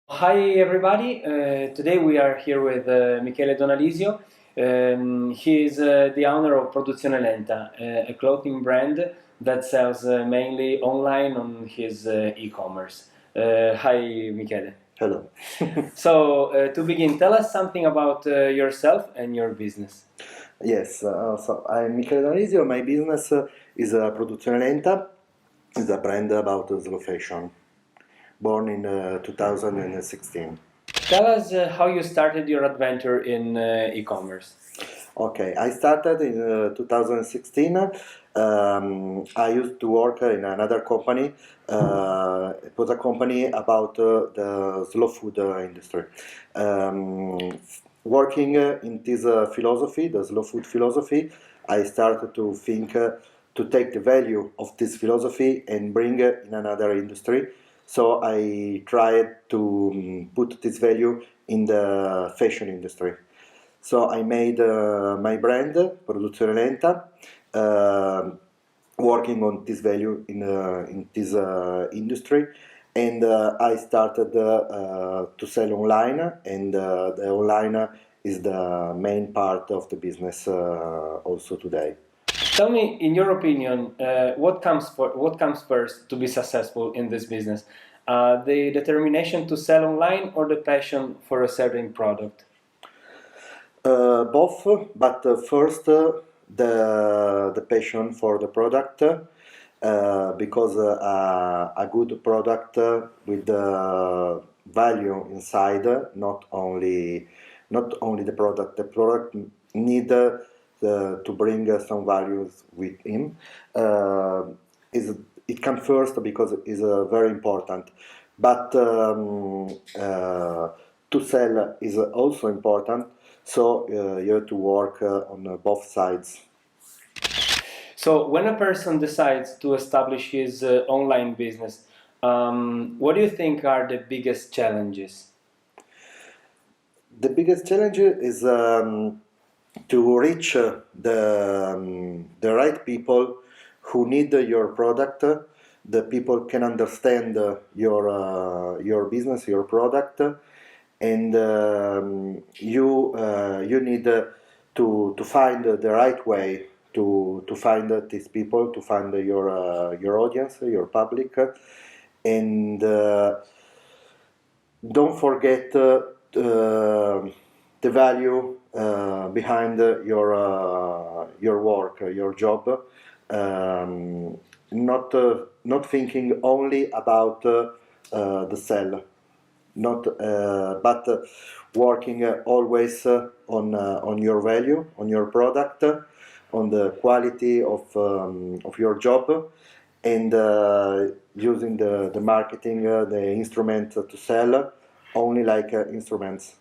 Hi everybody, today we are here with Michele Donalisio. He is the owner of Produzione Lenta, a clothing brand that sells mainly online on his e-commerce. Hi Michele. Hello. So to begin, tell us something about yourself and your business. Yes, so I'm Michele Donalisio. My business is Produzione Lenta. It's a brand about slow fashion, born in 2016. Tell us how you started your adventure in e-commerce. Okay, I started in 2016. I used to work in another company. It was a company about the slow food industry. Working in this philosophy, the slow food philosophy, I started to think to take the value of this philosophy and bring it in another industry. So I tried to put this value in the fashion industry. So I made my brand, Produzione Lenta, working on this value in this industry. And I started to sell online, and the online is the main part of the business also today. Tell me, in your opinion, what comes first to be successful in this business? The determination to sell online or the passion for a certain product? Both, but first the passion for the product, because a good product with value inside, not only the product. The product need to bring some values with him. Is it comes first because it's very important, but to sell is also important. So you have to work on both sides. So, when a person decides to establish his online business, what do you think are the biggest challenges? The biggest challenge is to reach the right people who need your product. The people can understand your business, your product, and you need to find the right way to find these people, to find your audience, your public, and don't forget the value behind your work, your job. Not thinking only about the sell, not but working always on your value, on your product, on the quality of your job, and using the marketing, the instrument to sell only like instruments.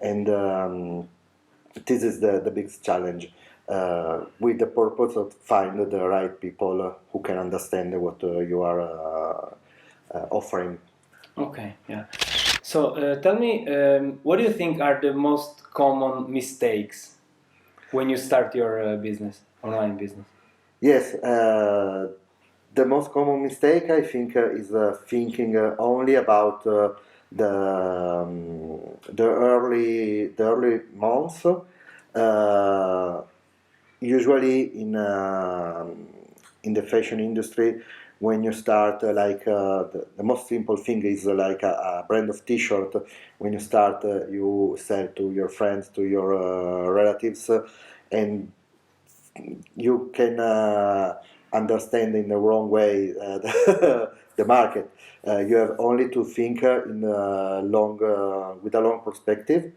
And this is the biggest challenge, with the purpose of find the right people who can understand what you are offering. Okay, yeah. So, tell me, what do you think are the most common mistakes when you start your business, online business? Yes, the most common mistake I think is thinking only about the early months. Usually in the fashion industry, when you start the most simple thing is like a brand of t-shirt. When you start, you sell to your friends, to your relatives, and you can understand in the wrong way the market. You have only to think in with a long perspective,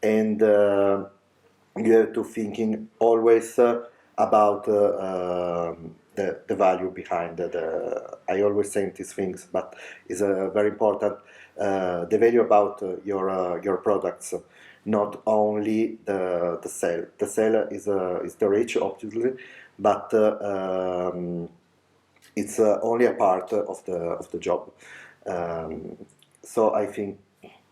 and you have to thinking always about the value behind I always say these things, but it's very important. The value about your products, not only the sale. The sale is the rich, obviously, but it's only a part of the job. So I think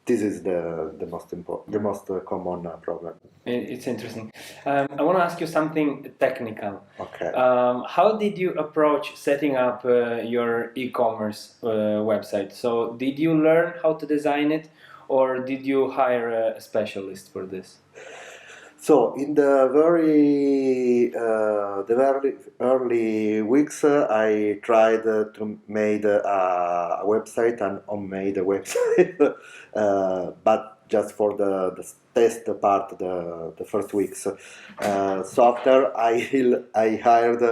this is the most important, the most common problem. It's interesting. I want to ask you something technical. Okay. How did you approach setting up your e-commerce website? So, did you learn how to design it, or did you hire a specialist for this? So in the very early weeks, I tried to make a website, an homemade website, but just for the test part, the first weeks. So after I hired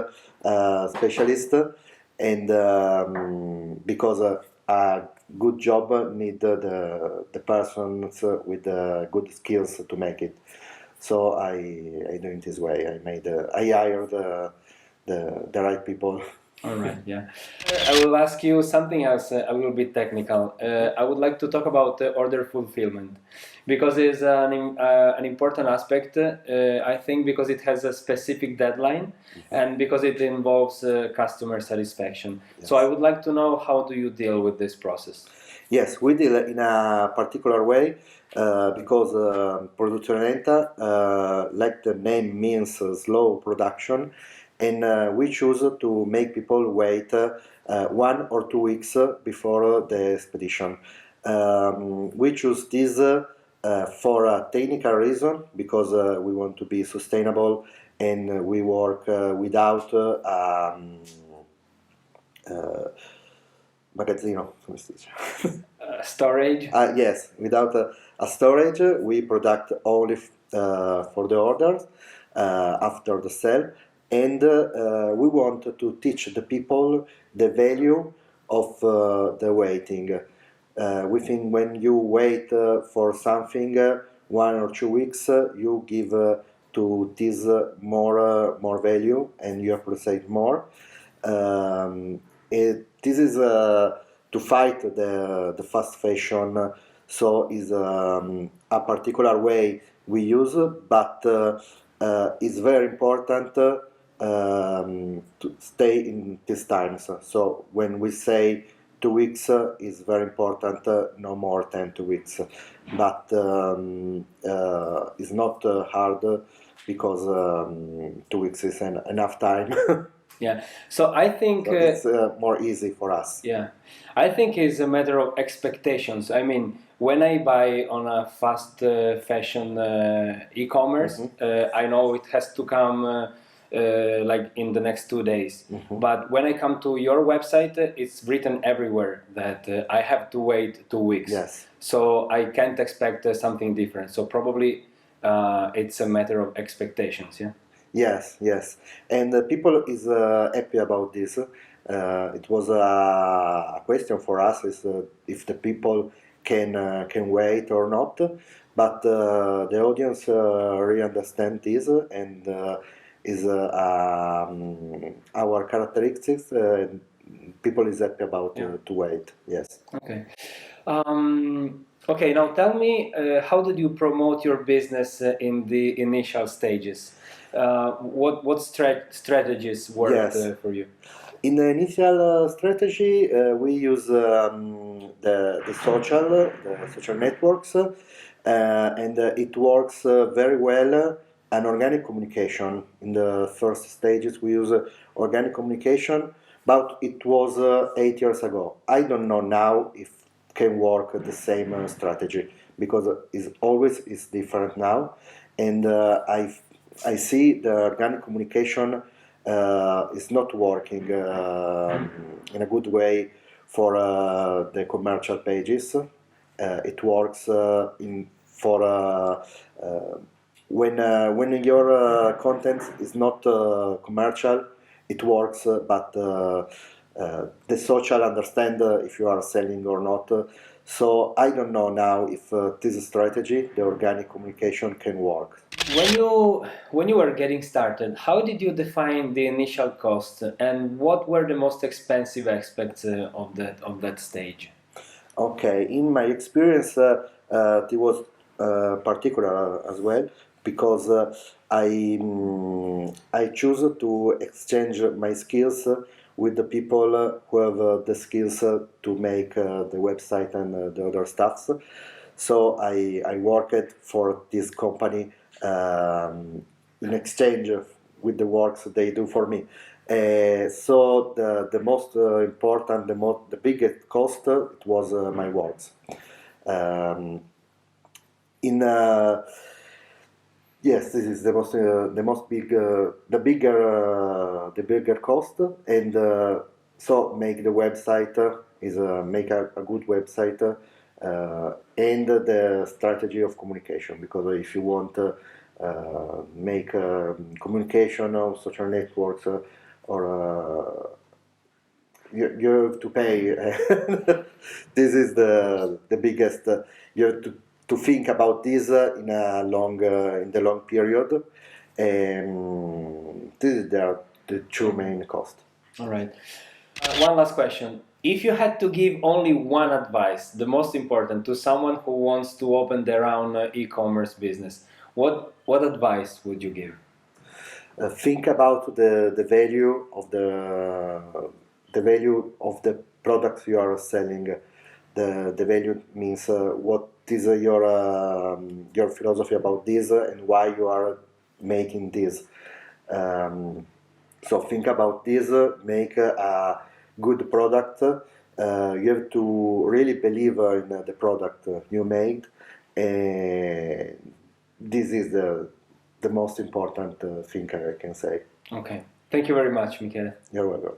a specialist, and because a good job need the persons with good skills to make it. So I do it this way. I hired the right people. All right, yeah. I will ask you something else, a little bit technical. I would like to talk about order fulfillment because it's an important aspect, I think, because it has a specific deadline and because it involves customer satisfaction. Yes. So I would like to know, how do you deal with this process? Yes, we deal in a particular way because Produzione Lenta, like the name means, slow production, and we choose to make people wait 1 or 2 weeks before the expedition. We choose this for a technical reason because we want to be sustainable, and we work without magazzino, come si dice? Storage? Yes, without a storage, we product only for the orders after the sale, and we want to teach the people the value of the waiting. We think when you wait for something 1 or 2 weeks, you give to this more value, and you appreciate more. This is to fight the fast fashion, so is a particular way we use, but it's very important to stay in these times. So when we say 2 weeks, is very important, no more than 2 weeks, but it's not hard because 2 weeks is enough time. Yeah, so I think So it's more easy for us. yeah, I think it's a matter of expectations. I mean, when I buy on a fast fashion e-commerce, I know it has to come like in the next 2 days. But when I come to your website, it's written everywhere that I have to wait 2 weeks. Yes. So I can't expect something different. So probably it's a matter of expectations. Yeah. Yes, yes, and people is happy about this. It was a question for us is if the people can wait or not, but the audience really understand this, and is our characteristics. People is happy about to wait. Yes. Okay. Okay. Now tell me, how did you promote your business in the initial stages? What strategies worked Yes. for you? In the initial strategy, we use the social networks, and it works very well. An organic communication. In the first stages, we use organic communication, but it was 8 years ago. I don't know now if can work the same strategy because it's always is different now, and I see the organic communication is not working in a good way for the commercial pages. It works when your content is not commercial. It works, but the social understand if you are selling or not. So I don't know now if this strategy, the organic communication, can work. When you were getting started, how did you define the initial cost, and what were the most expensive aspects of that stage? Okay, in my experience, it was particular as well because I choose to exchange my skills with the people who have the skills to make the website and the other stuffs. So I worked for this company in exchange with the works they do for me. So the most important, the biggest cost it was my works. Um, in Yes, this is the most big, the bigger cost, and so make the website is make a good website, and the strategy of communication, because if you want make communication on social networks or you have to pay. This is the biggest. You have to think about this in the long period, and this is the two main costs. All right. One last question. If you had to give only one advice, the most important, to someone who wants to open their own e-commerce business, what advice would you give? Think about the value of the value of the products you are selling. The value means what is your philosophy about this and why you are making this. So think about this. Make a good product. You have to really believe in the product you made, and this is the most important thing I can say. Okay. Thank you very much, Michele. You're welcome.